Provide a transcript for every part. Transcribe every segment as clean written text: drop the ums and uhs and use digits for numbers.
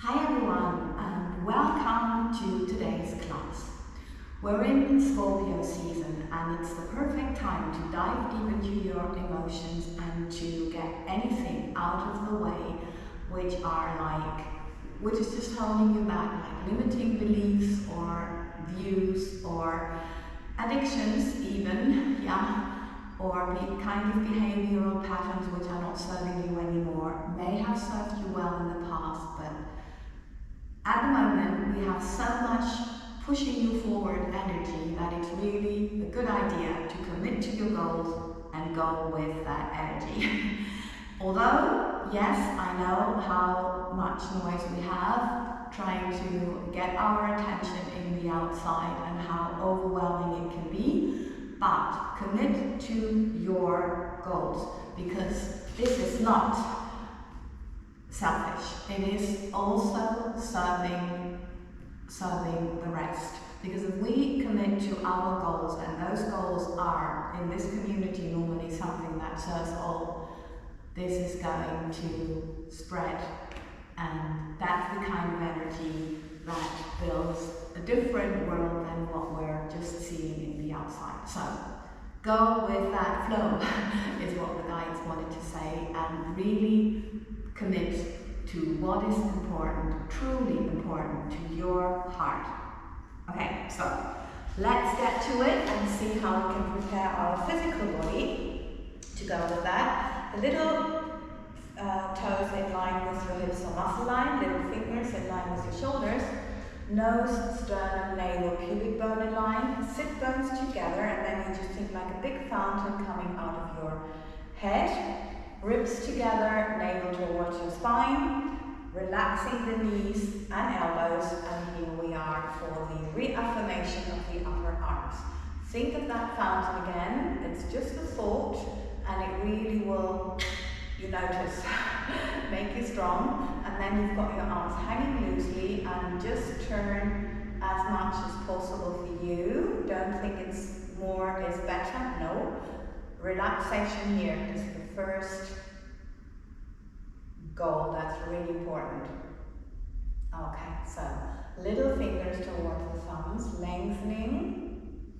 Hi everyone, and welcome to today's class. We're in Scorpio season and it's the perfect time to dive deep into your emotions and to get anything out of the way which is just holding you back, like limiting beliefs or views or addictions even, or kind of behavioral patterns which are not serving you anymore, may have served you well in the past, but at the moment, we have so much pushing you forward energy that it's really a good idea to commit to your goals and go with that energy. Although, yes, I know how much noise we have trying to get our attention in the outside and how overwhelming it can be, but commit to your goals because this is not selfish. It is also serving the rest. Because if we commit to our goals, and those goals are in this community normally something that serves all, this is going to spread, and that's the kind of energy that builds a different world than what we're just seeing in the outside. So go with that flow is what the guides wanted to say, and really commit to what is important, truly important to your heart. Okay, so let's get to it and see how we can prepare our physical body to go with that. The little toes in line with your hips or muscle line, little fingers in line with your shoulders, nose, sternum, navel, pubic bone in line, sit bones together, and then you just think like a big fountain coming out of your head. Ribs together, navel towards your spine, relaxing the knees and elbows, and here we are for the reaffirmation of the upper arms. Think of that fountain again, it's just a thought, and it really will, you notice, make you strong, and then you've got your arms hanging loosely, and just turn as much as possible for you. Don't think it's more is better, no. Relaxation here is the first goal, that's really important. Okay, so little fingers towards the thumbs, lengthening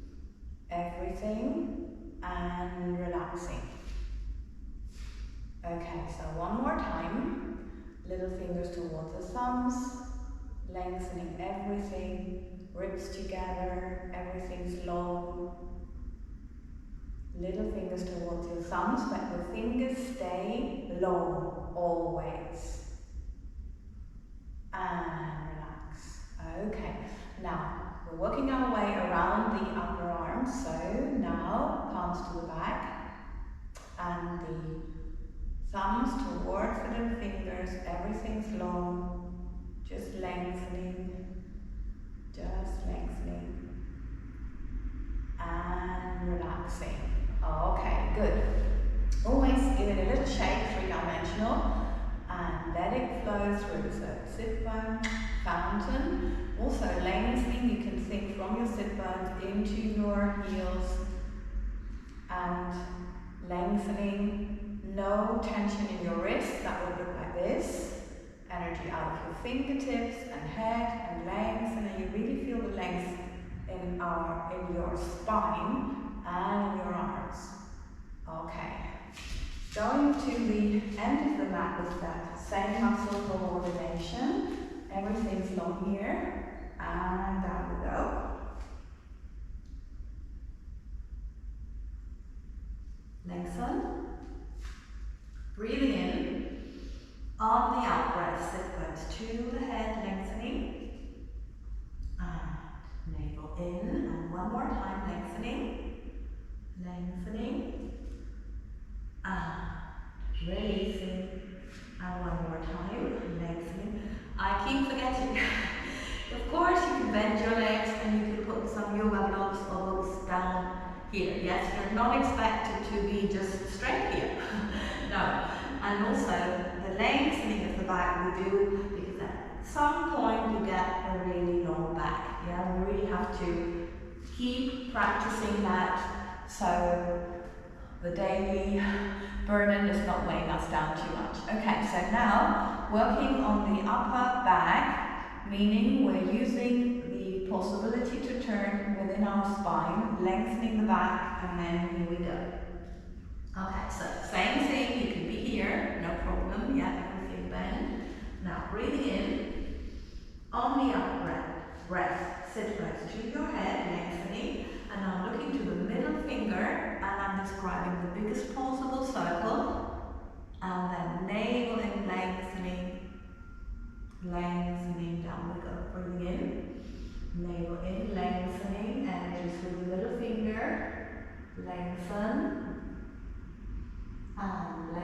everything and relaxing. Okay, so one more time, little fingers towards the thumbs, lengthening everything, ribs together, everything's long. Little fingers towards your thumbs, but your fingers stay long, always. And relax. Okay, now we're working our way around the upper arms, so now palms to the back, and the thumbs towards the little fingers, everything's long, just lengthening, and relaxing. Okay, good. Always give it a little shake, three-dimensional, and let it flow through. So sit bone, fountain. Also lengthening, you can think from your sit bones into your heels, and lengthening, no tension in your wrists, that would look like this. Energy out of your fingertips and head, and lengthen, and you really feel the length in your spine and in your arms. Okay, going to the end of the mat with that same muscle coordination. Everything's long here, and down we go. Lengthen. Breathing in. On the out breath, sit bones to the head, lengthening. And navel in, and one more time, lengthening. And releasing, and one more time, lengthening. I keep forgetting. Of course, you can bend your legs and you can put some yoga blocks or books down here. Yes, you're not expected to be just straight here. No. And also, the lengthening of the back we do because at some point you get a really long back. Yeah, we really have to keep practicing that. So the daily burden is not weighing us down too much. Okay, so now working on the upper back, meaning we're using the possibility to turn within our spine, lengthening the back, and then here we go. Okay, so same thing, you can be here, no problem, yeah, everything bend. Now breathing in, on the up breath, sit close to your head, lengthening, and I'm looking to the middle finger, and I'm describing the biggest possible circle, and then navel in, lengthening, down we go, breathing in, navel in, lengthening, energy through the middle finger, lengthen, and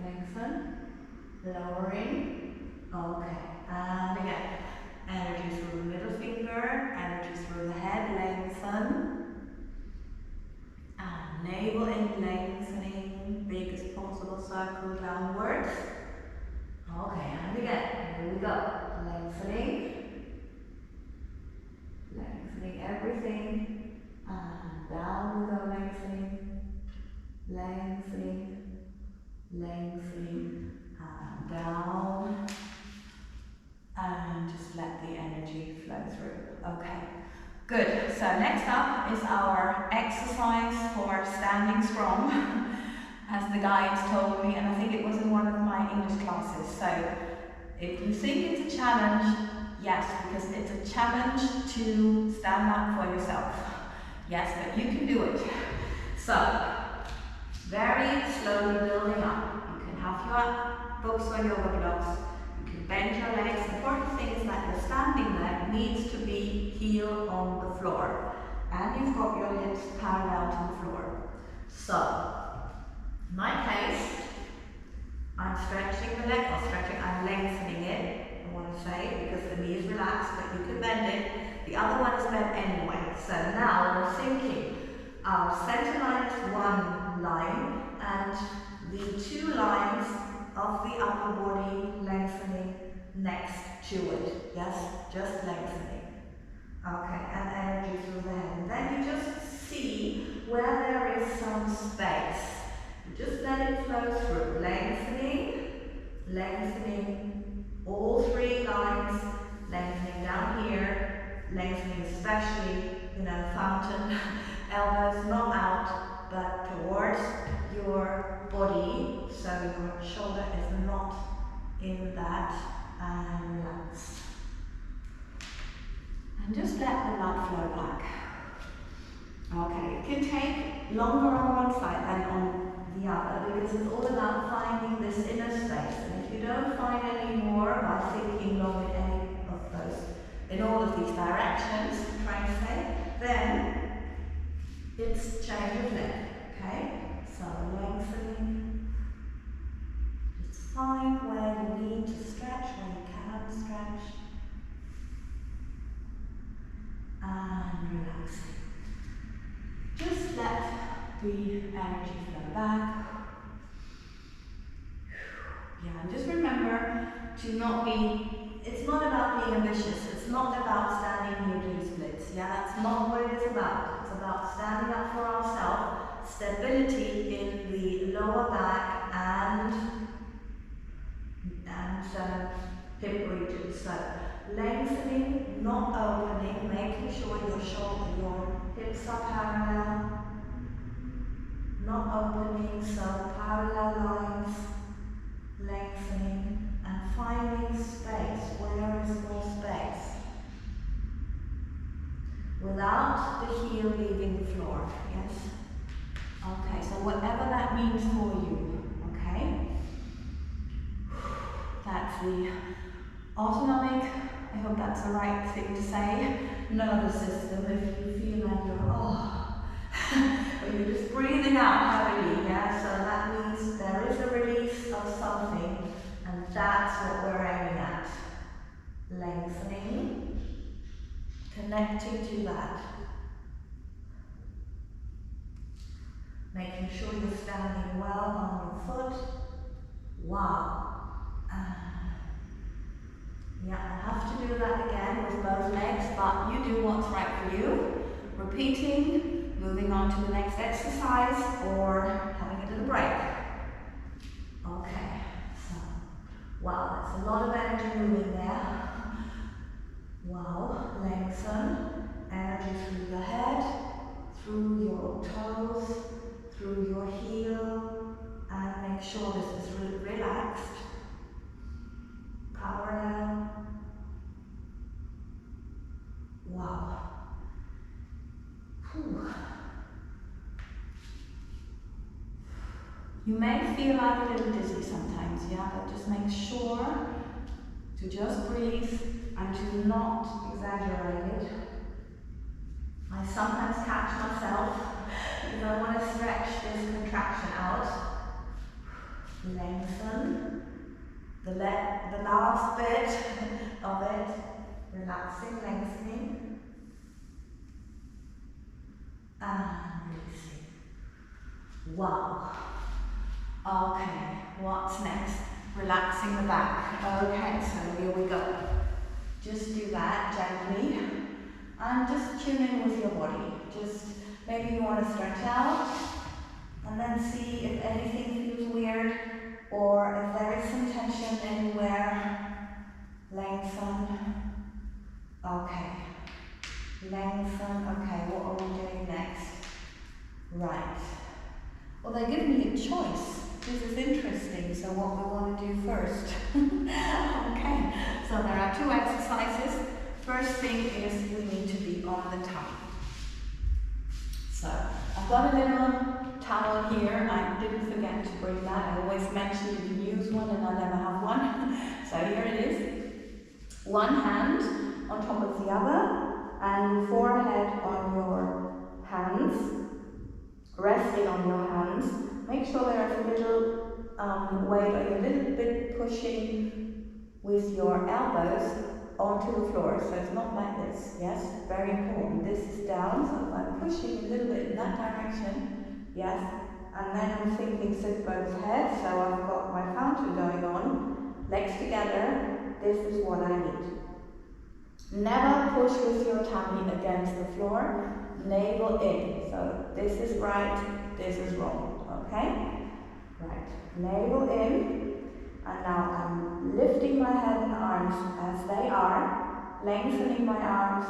lengthen, lowering, okay, and again, energy through the middle finger, energy through the head, lengthen, and navel in, lengthening, biggest possible circle downwards, okay, and again, here we go, lengthening everything, and down we go, lengthening, and down, and just let the energy flow through. Okay, good. So next up is our exercise for standing strong, as the guides told me, and I think it was in one of my English classes. So if you think it's a challenge, yes, because it's a challenge to stand up for yourself. Yes, but you can do it. So very slowly building up. You can have your books or yoga blocks. You can bend your legs. The important thing is that your standing leg needs to be heel on the floor. And you've got your hips parallel to the floor. So, in my case, I'm stretching the leg, I'm lengthening it, I want to say, because the knee is relaxed, but you can bend it. The other one is bent anyway. So now we're thinking, our center line is one line, and the two lines of the upper body lengthening next to it. Yes, just lengthening. Okay, and energy through the head. And then you just see where there is some space. You just let it flow through. Lengthening all three lines, lengthening down here, lengthening especially, fountain, elbows not out, but towards your body, so your shoulder is not in that, and relax. And just let the blood flow back. Okay, it can take longer on one side than on the other, because it's all about finding this inner space. And if you don't find any more by thinking long in any of those, in all of these directions, I'm trying to say, then it's change of leg. Okay, so lengthening. Just find where you need to stretch, where you can stretch, and relaxing. Just let the energy flow back. Yeah, and just remember to not be, it's not about being ambitious, it's not about standing here doing splits. Yeah, that's not what it is about. It's about standing up for ourselves, stability in the lower back and hip region. So lengthening, not opening, making sure your hips are parallel, not opening, so parallel lines, lengthening, and finding space. Where is more space? Without the heel leaving the floor, yes? Okay, so whatever that means for you, okay? That's the autonomic, I hope that's the right thing to say, nervous system. If you feel like you're, or you're just breathing out heavily, yeah? So that means there is a release of something, and that's what we're aiming at. Lengthening, connecting to that. Making sure you're standing well on your foot. Wow. Yeah, I have to do that again with both legs, but you do what's right for you. Repeating moving on to the next exercise or having a little break. Okay, so, wow, that's a lot of energy moving there. Wow, lengthen, energy through the head, through your toes, through your heel, and make sure this is relaxed. Parallel. Wow. Whew. You may feel like a little dizzy sometimes, yeah, but just make sure to just breathe and to not exaggerate it. I sometimes catch myself because I want to stretch this contraction out. Lengthen. The last bit of it. Relaxing, lengthening. And releasing. Wow. Okay, what's next? Relaxing the back. Okay, so here we go. Just do that gently. And just tune in with your body. Just maybe you want to stretch out and then see if anything feels weird or if there is some tension anywhere. Lengthen. Okay. Lengthen. Okay, what are we doing next? Right. Well, they give me a choice. This is interesting, so what we want to do first. Okay, so there are two exercises. First thing is we need to be on the tummy. So, I've got a little towel here. I didn't forget to bring that. I always mention you can use one and I never have one. So here it is. One hand on top of the other and your forehead on your hands. Resting on your hands. Make sure there is a little weight, or a little bit pushing with your elbows onto the floor. So it's not like this, yes? Very important. This is down, so I'm pushing a little bit in that direction, yes? And then I'm thinking sit both heads, so I've got my fountain going on, legs together. This is what I need. Never push with your tummy against the floor. Navel in. So this is right, this is wrong. Okay? Right. Navel in. And now I'm lifting my head and arms as they are. Lengthening my arms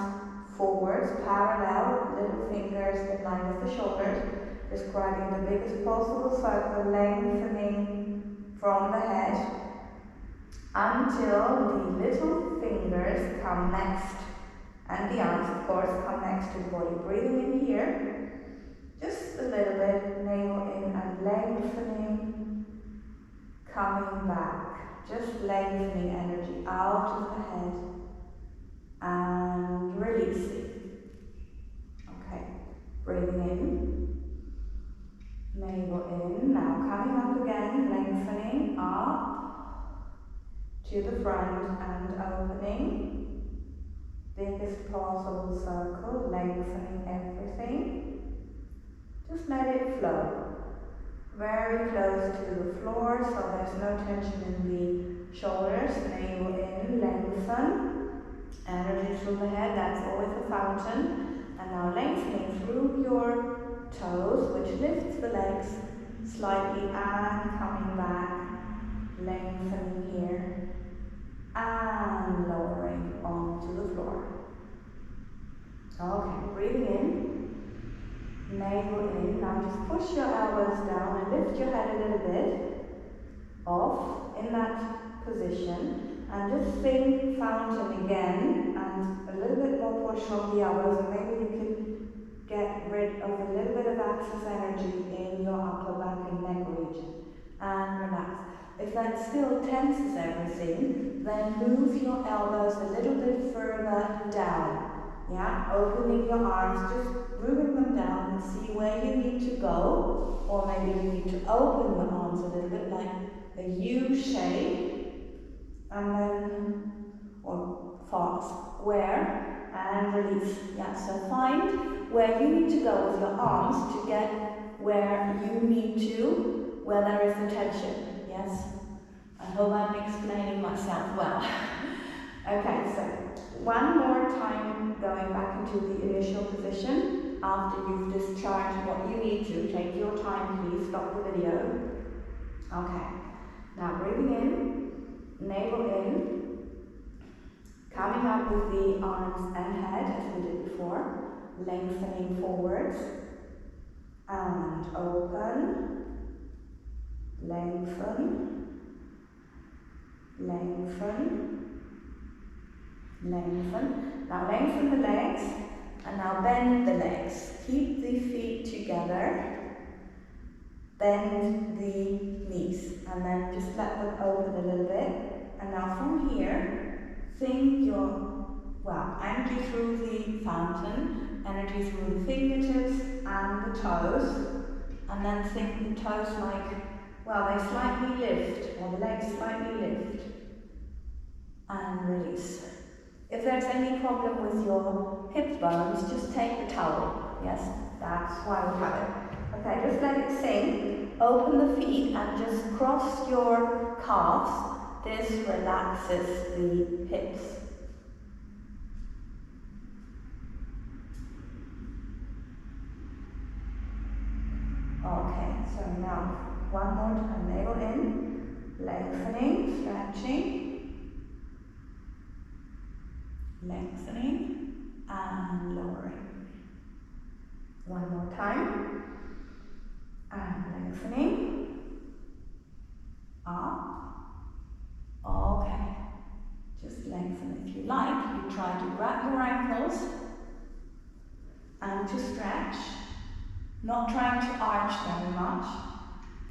forwards, parallel, little fingers in line with the shoulders. Describing the biggest possible circle, lengthening from the head until the little fingers come next. And the arms, of course, come next to the body. Breathing in here, just a little bit, navel in and lengthening, coming back. Just lengthening energy out of the head and releasing. Okay, breathing in, navel in. Now coming up again, lengthening up to the front and opening. Biggest possible circle, lengthening everything. Just let it flow. Very close to the floor, so there's no tension in the shoulders. Navel in, lengthen. Energy through the head, that's always a fountain. And now lengthening through your toes, which lifts the legs slightly and coming back. Lengthening here. And lowering onto the floor. Okay, breathing in, navel in. Now just push your elbows down and lift your head a little bit off in that position. And just think fountain again and a little bit more push from the elbows, and maybe you can get rid of a little bit of excess energy in your upper back and neck region. And relax. If that still tenses everything, then move your elbows a little bit further down. Yeah, opening your arms, just moving them down and see where you need to go. Or maybe you need to open your arms a little bit like a U shape. And then, or square, and release. Yeah, so find where you need to go with your arms to get where you need to, where there is the tension. Yes, I hope I'm explaining myself well. Okay, so one more time going back into the initial position. after you've discharged what you need to. Take your time, please. Stop the video. Okay. Now breathing in, navel in, coming up with the arms and head as we did before, lengthening forwards, and open, lengthen, lengthen, lengthen. Now lengthen the legs, and now bend the legs. Keep the feet together, bend the knees, and then just let them open a little bit. And now from here, think energy through the fountain, energy through the fingertips and the toes, and then think the toes they slightly lift, or the legs slightly lift, and release. If there's any problem with your hip bones, just take the towel. Yes, that's why we have it. Okay, just let it sink. Open the feet and just cross your calves. This relaxes the hips. Okay, so now one more time, navel in, lengthening, stretching, lengthening, and lowering. One more time, and lengthening, up. Okay, just lengthen. If you like, you try to grab your ankles and to stretch, not trying to arch very much.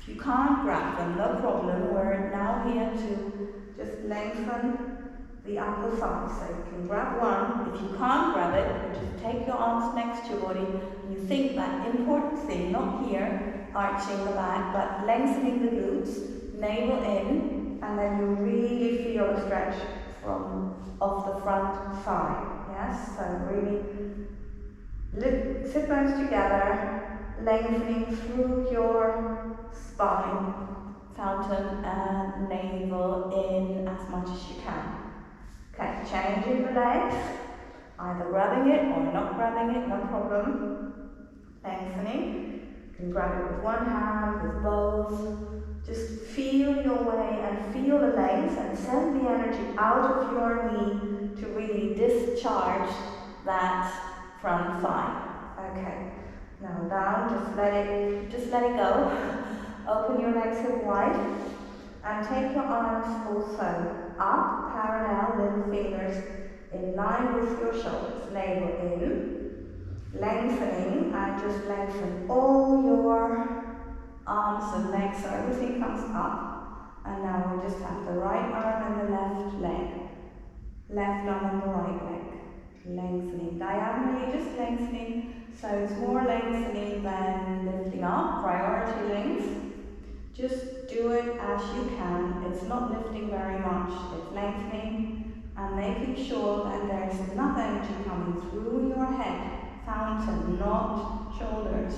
If you can't grab them, no problem. We're now here to just lengthen the upper thigh. So you can grab one. If you can't grab it, you just take your arms next to your body and you think that important thing, not here, arching the back, but lengthening the glutes, navel in, and then you really feel a stretch of the front thigh. Yes, so really sit bones together, lengthening through your spine, fountain and navel in as much as you can. Okay, changing the legs, either grabbing it or not grabbing it, no problem. Lengthening, you can grab it with one hand, with both. Just feel your way and feel the length and send the energy out of your knee to really discharge that front thigh. Okay, now down, just let it go. Open your legs hip wide and take your arms also up, parallel, little fingers in line with your shoulders. Navel in, lengthening, and just lengthen all your arms and legs so everything comes up. And now we just have the right arm and the left leg. Left arm and the right leg. Lengthening diagonally, just lengthening. So it's more lengthening than lifting up, priority length. Just do it as you can. It's not lifting very much, it's lengthening and making sure that there's enough energy coming through your head, fountain, not shoulders.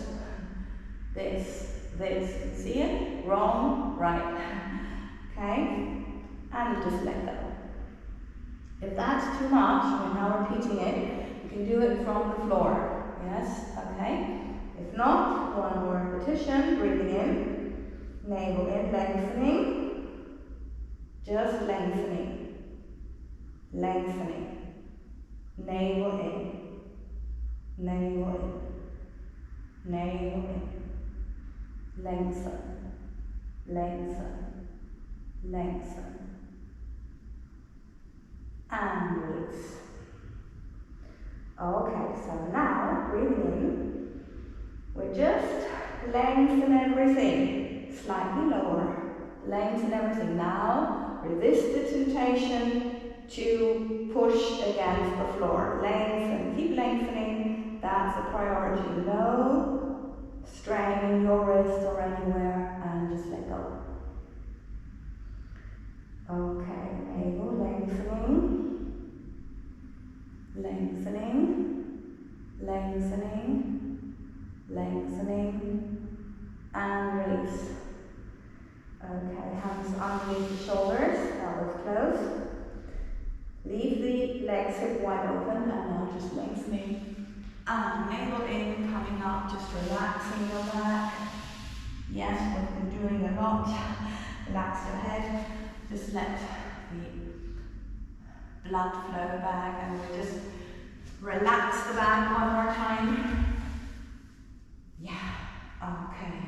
This, see it? Wrong, right. Okay? And just let go. If that's too much, we're now repeating it, you can do it from the floor. Yes? Okay? If not, one more repetition, breathing in, navel in, lengthening, just lengthening, lengthening, navel in, navel in, navel in, lengthen, lengthen, lengthen, and release. Okay, so now, breathing in, we just lengthen everything, slightly lower, lengthen everything. Now, resist the temptation to push against the floor. Lengthen, keep lengthening, that's a priority. No strain in your wrist or anywhere, and just let go. Okay, navel lengthening, lengthening, lengthening, lengthening, and release. Okay, hands underneath the shoulders, elbows closed. Leave the legs hip wide open, and now just lengthening. And navel in, come up, just relaxing your back. Yes, we've been doing a lot. Relax your head. Just let the blood flow back, and we just relax the back one more time. Yeah, okay.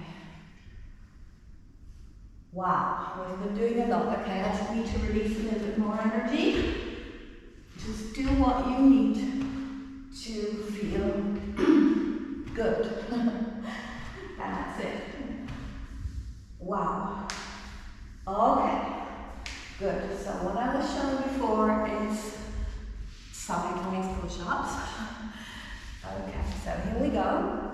Wow, we've been doing a lot. Okay, I just need to release a little bit more energy. Just do what you need to feel good. And that's it. Wow. Okay, good. So what I was showing before is sideways push-ups. Okay, so here we go.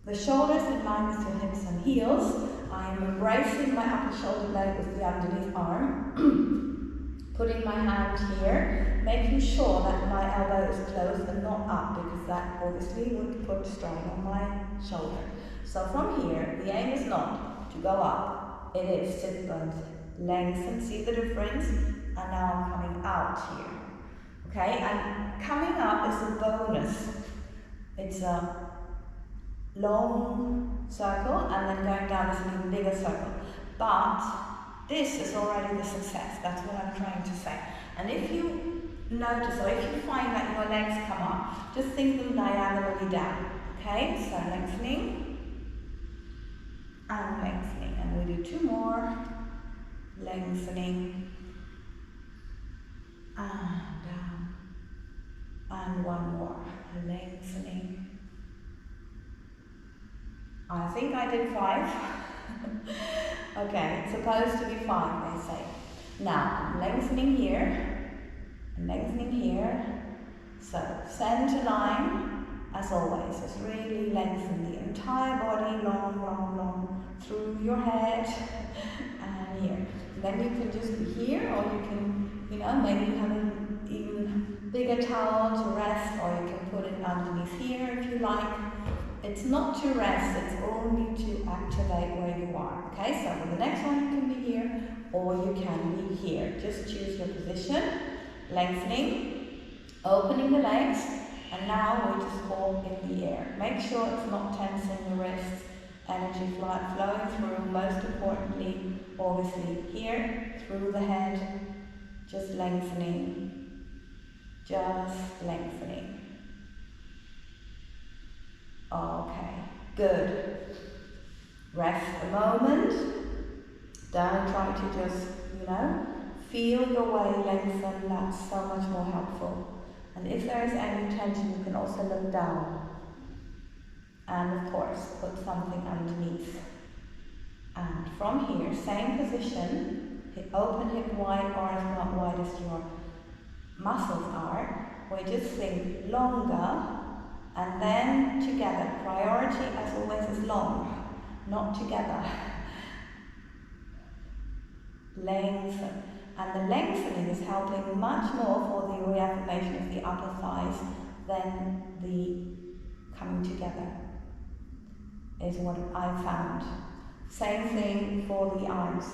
The shoulders in line with your hips and heels. I am embracing my upper shoulder blade with the underneath arm. Putting my hand here, making sure that my elbow is closed and not up, because that obviously would put strain on my shoulder. So from here, the aim is not to go up. It is sit bones, lengthen, see the difference? And now I'm coming out here. Okay, and coming up is a bonus. It's a long circle, and then going down is an even bigger circle. But this is already the success. That's what I'm trying to say. And if you notice, or if you find that your legs come up, just think them diagonally down. Okay, so lengthening and lengthening, and we do two more. Lengthening and down, and one more. Lengthening. I think I did 5. Okay, it's supposed to be 5, they say. Now, I'm lengthening here, and lengthening here. So, center line, as always, is really lengthen the entire body, long, long, long, through your head, and here. And then you can just be here, or you can, maybe have an even bigger towel to rest, or you can put it underneath here if you like. It's not to rest, it's only to activate where you are. Okay, so with the next one you can be here, or you can be here. Just choose your position. Lengthening, opening the legs, and now we just hold in the air. Make sure it's not tensing the wrists, energy flowing through, most importantly, obviously here, through the head, just lengthening, just lengthening. Okay, good. Rest a moment. Don't try to just, feel your way lengthen. That's so much more helpful. And if there is any tension, you can also look down. And of course, put something underneath. And from here, same position, open hip wide, or if not wide as your muscles are. We just think longer. And then together. Priority, as always, is long, not together. Lengthen. And the lengthening is helping much more for the reaffirmation of the upper thighs than the coming together, is what I found. Same thing for the arms.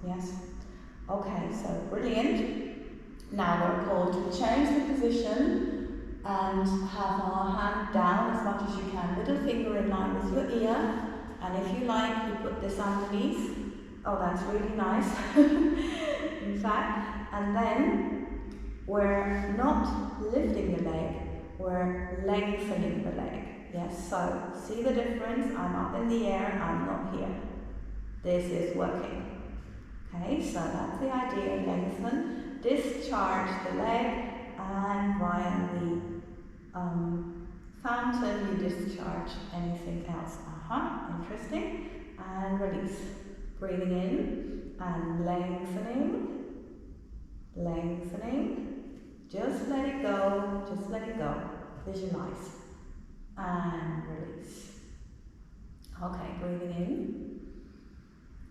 Yes? Okay, so brilliant. Now we're called to change the position and have our hand down as much as you can. Little finger in line with your ear. And if you like, you put this underneath. Oh, that's really nice. In fact, and then we're not lifting the leg, we're lengthening the leg. Yes, so see the difference? I'm up in the air, I'm not here. This is working. Okay, so that's the idea. Lengthen, discharge the leg, and via the fountain, you discharge anything else. Interesting. And release. Breathing in and lengthening, lengthening. Just let it go, just let it go. Visualize. And release. Okay, breathing in.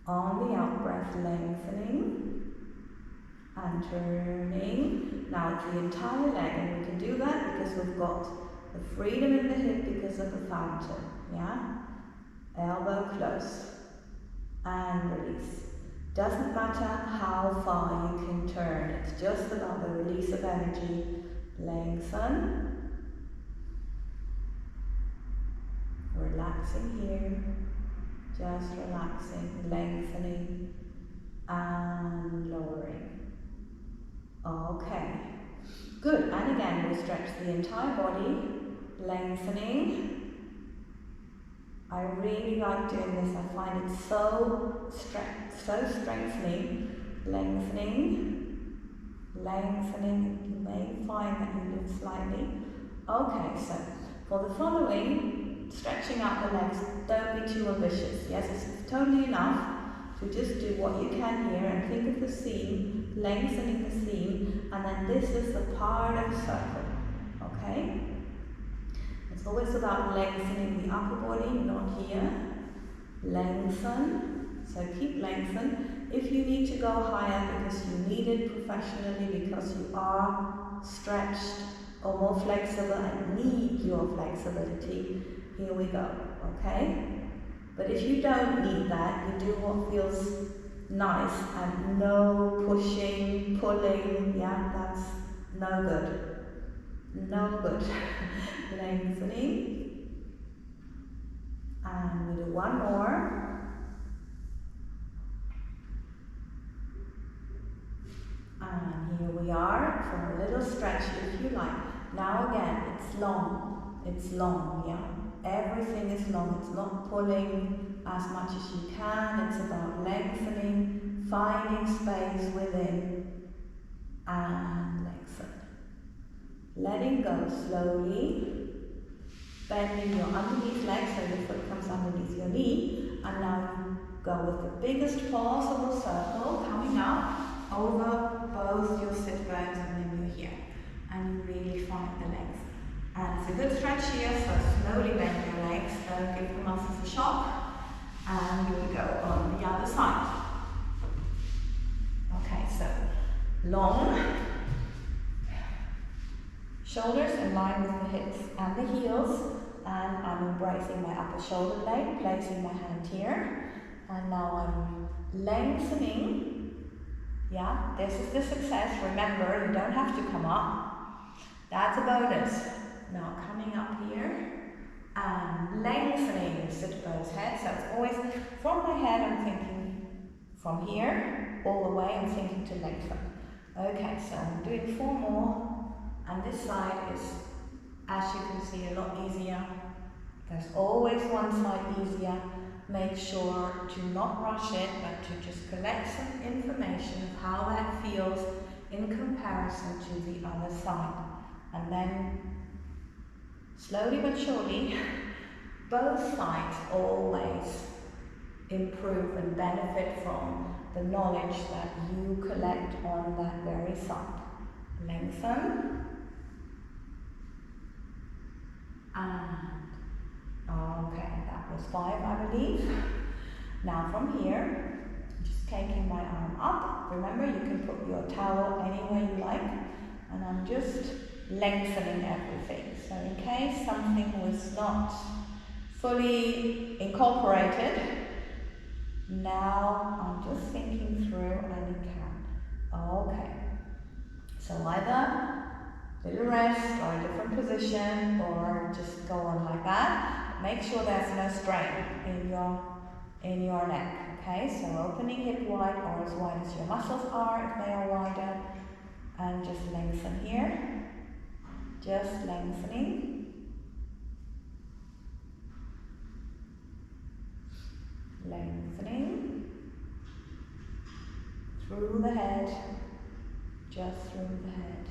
On the out breath, lengthening and turning. Now it's the entire leg, and we can do that because we've got the freedom in the hip because of the fountain. Yeah? Elbow close. And release. Doesn't matter how far you can turn, it's just about the release of energy. Lengthen relaxing here, just relaxing, lengthening and lowering. Okay, good. And again, we stretch the entire body, lengthening. I really like doing this. I find it so strengthening. Lengthening, lengthening. You may find that you lift slightly. Okay, so for the following, stretching out the legs, don't be too ambitious. Yes, it's totally enough to just do what you can here and think of the seam, lengthening the seam, and then this is the part of the circle. Okay? It's always about lengthening the upper body, not here. Lengthen. So keep lengthen. If you need to go higher because you need it professionally, because you are stretched or more flexible and need your flexibility, here we go. Okay? But if you don't need that, you do what feels nice and no pushing, pulling, yeah, that's no good. No good. Lengthening. And we do one more. And here we are for a little stretch if you like. Now again, it's long. It's long, yeah. Everything is long. It's not pulling as much as you can. It's about lengthening, finding space within, and lengthen. Letting go slowly, bending your underneath leg so your foot comes underneath your knee, and now you go with the biggest possible circle coming up over both your sit bones, and then you're here, and you really find the legs. And it's a good stretch here, so slowly bend your legs, don't give the muscles a shock, and here we go on the other side. Okay, so long. Shoulders in line with the hips and the heels, and I'm embracing my upper shoulder blade, placing my hand here, and now I'm lengthening. Yeah, this is the success. Remember, you don't have to come up. That's a bonus. Now coming up here and lengthening sit bones head. So it's always from my head, I'm thinking from here all the way, I'm thinking to lengthen. Okay, so I'm doing 4 more. And this side is, as you can see, a lot easier. There's always one side easier. Make sure to not rush it, but to just collect some information of how that feels in comparison to the other side. And then, slowly but surely, both sides always improve and benefit from the knowledge that you collect on that very side. Lengthen. And okay, that was 5, I believe. Now from here, just taking my arm up. Remember, you can put your towel anywhere you like, and I'm just lengthening everything. So in case something was not fully incorporated, now I'm just thinking through and it can. Okay. So either little rest or a different position, or just go on like that. Make sure there's no strain in your neck. Okay, so opening hip wide or as wide as your muscles are if they are wider, and just lengthen here. Just lengthening. Lengthening through the head, just through the head.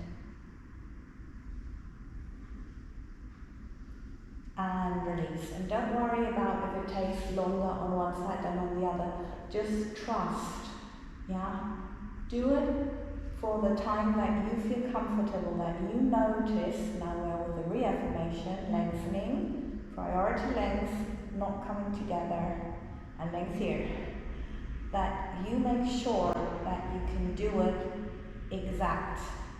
And release. And don't worry about if it takes longer on one side than on the other. Just trust. Yeah? Do it for the time that you feel comfortable, that you notice. Now we're with the reaffirmation, lengthening, priority length, not coming together, and length here. That you make sure that you can do it exact,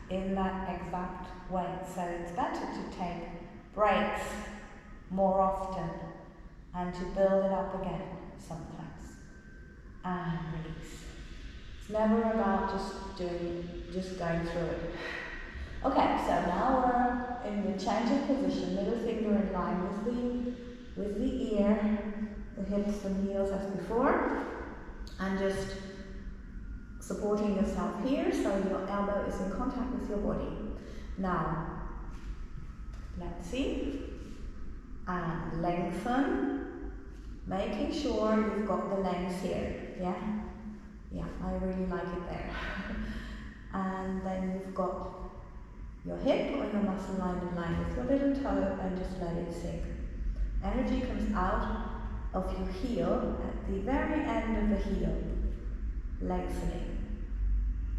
in that exact way. So it's better to take breaks more often and to build it up again sometimes. And release. It's never about just going through it. Okay, so now we're in the change of position, middle finger in line with with the ear, the hips and heels as before, and just supporting yourself here so your elbow is in contact with your body. Now, let's see, and lengthen, making sure you've got the length here, yeah? Yeah, I really like it there. And then you've got your hip or your muscle line in line with your little toe, and just let it sink. Energy comes out of your heel at the very end of the heel, lengthening.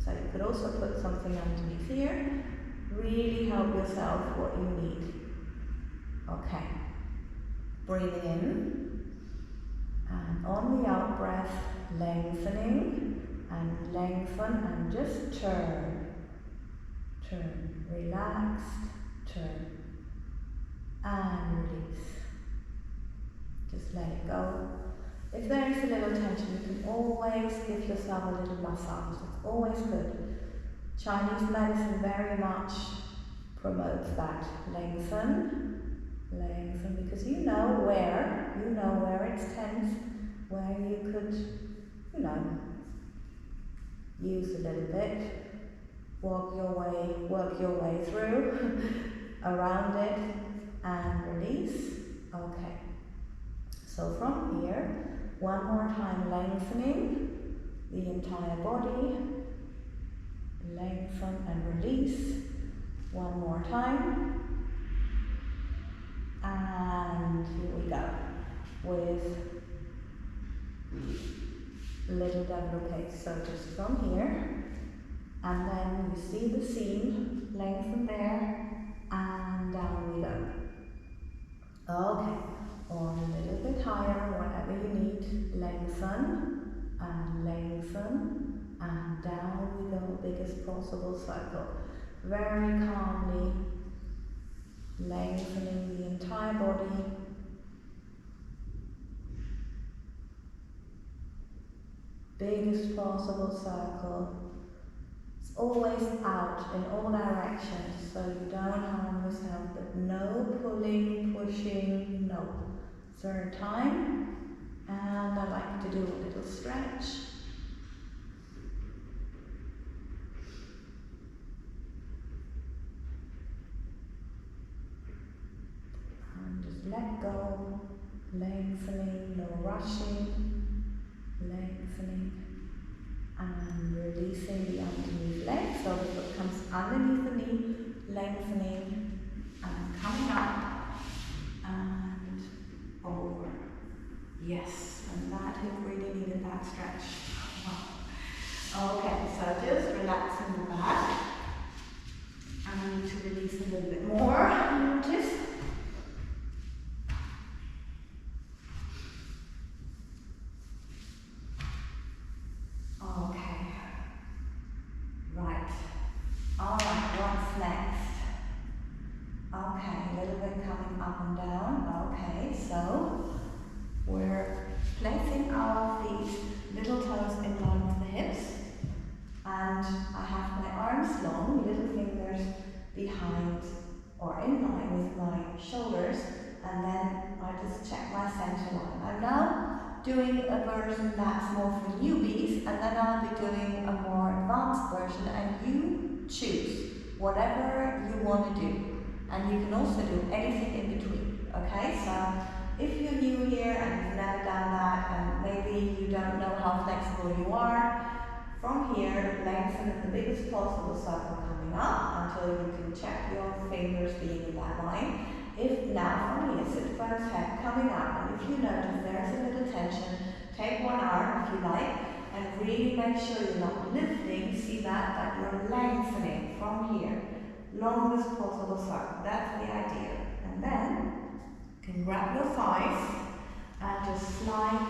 So you could also put something underneath here. Really help yourself what you need. Okay. Breathing in. And on the out breath, lengthening and lengthen and just turn. Turn. Relaxed. Turn. And release. Just let it go. If there is a little tension, you can always give yourself a little massage. It's always good. Chinese medicine very much promotes that. Lengthen, lengthen, because you know where it's tense, where you could, use a little bit, work your way through, around it, and release. Okay. So from here, one more time, lengthening the entire body, lengthen and release. One more time. And here we go with little devil case. So just from here, and then you see the seam, lengthen there, and down we go. Okay, or a little bit higher, whatever you need. Lengthen, and down we go, biggest possible circle. Very calmly, lengthening the entire body. Biggest possible circle. It's always out in all directions, so you don't harm yourself, but no pulling, pushing, no. Third time, and I like to do a little stretch. And just let go, lengthening, no rushing, lengthening, and releasing the underneath leg, so the foot comes underneath the knee, lengthening, and coming up, and over. Yes, and that hip really needed that stretch. Wow. Okay, so just relaxing the back. I need to release a little bit more, notice. Okay. Right. Alright, what's next? Okay, a little bit coming up and down. Okay, so we're placing our feet, little toes in line with the hips, and I have my arms long, little fingers behind or in line with my shoulders, and then I just check my center line. I'm now doing a version that's more for newbies, and then I'll be doing a more advanced version, and you choose whatever you want to do, and you can also do anything in between. Okay, so if you're new here and you've never done that, and maybe you don't know how flexible you are, from here, lengthen at the biggest possible circle coming up until you can check your fingers being in that line. If now, from here, sit first head coming up, and if you notice there's a little tension, take one arm if you like, and really make sure you're not lifting. See that you're lengthening from here. Longest possible circle, that's the idea. And then, you can grab your thighs and just slide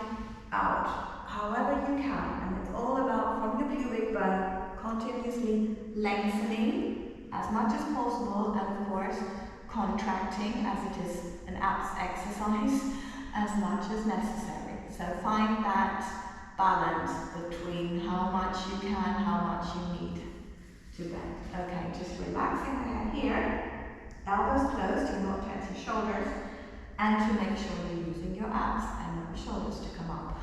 out however you can, and it's all about from your pubic bone continuously lengthening as much as possible, and of course contracting as it is an abs exercise as much as necessary. So find that balance between how much you can, how much you need to bend. Okay, just relaxing the head here, elbows closed, do not tense your shoulders, and to make sure you're using your abs and your shoulders to come up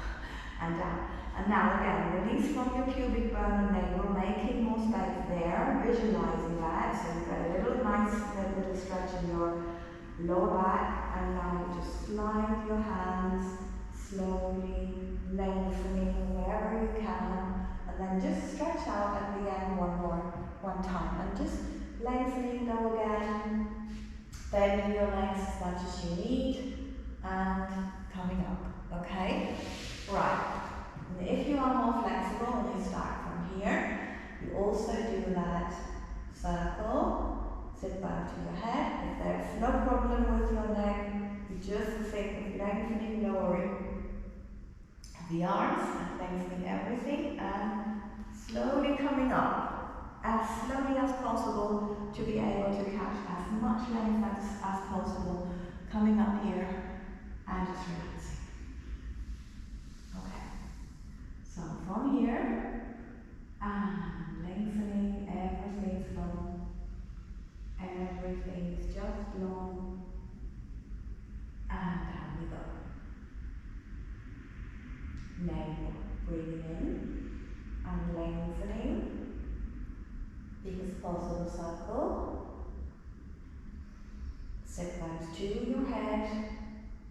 and down. And now again, release from your pubic bone and navel, making more space there, visualizing that. So you've got a little nice little stretch in your lower back, and now you just slide your hands slowly, lengthening wherever you can, and then just stretch out at the end one time, and just lengthening, go again, bending your legs as much as you need, and coming up, okay? Right. And if you are more flexible and you start from here, you also do that circle, sit back to your head. If there's no problem with your neck, you just think of lengthening, lowering the arms and lengthening everything, and slowly coming up, as slowly as possible, to be able to catch as much length as possible, coming up here and just relaxing. Okay. So from here, and lengthening, everything's long, everything's just long, and down we go. Navel, breathing in, and lengthening, biggest possible circle. Sit back to your head,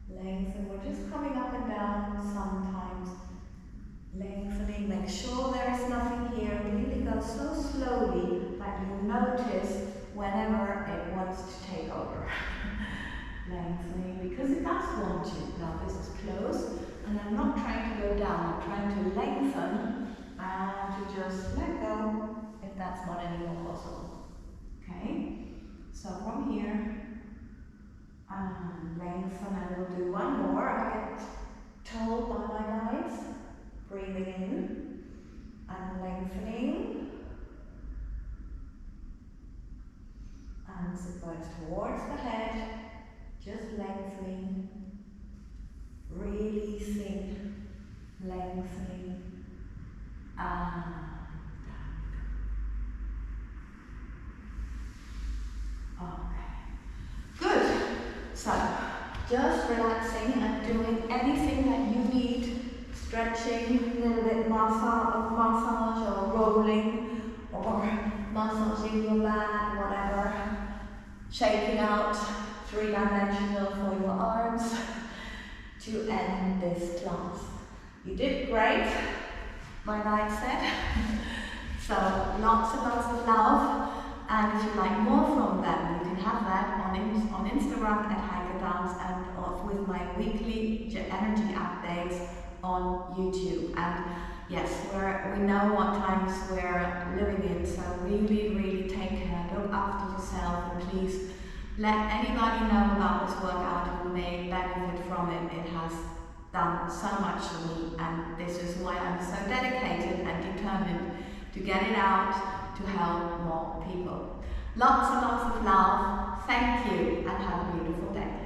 lengthen, we're just coming up and down sometimes. Lengthening, make sure there is nothing here, really go so slowly that you notice whenever it wants to take over. Lengthening, because it does want to. Now this is close, and I'm not trying to go down, I'm trying to lengthen and to just let go if that's not anymore possible. Okay, so from here, and lengthen, and we'll do one more. I get told by my guides. Breathing in and lengthening, and sit back towards the head, just lengthening, releasing, lengthening, and down. Okay, good. So just relaxing and doing anything that you need. Stretching, a little bit massage or rolling or massaging your back, whatever. Shaking out, 3-dimensional for your arms to end this class. You did great, my guide said. So lots and lots of love, and if you like more from them, you can have that on Instagram at HikerDance, and with my weekly energy updates on YouTube. And yes, we know what times we're living in, so really take care, look after yourself, and please let anybody know about this workout who may benefit from it. It has done so much for me, and this is why I'm so dedicated and determined to get it out to help more people. Lots and lots of love, thank you, and have a beautiful day.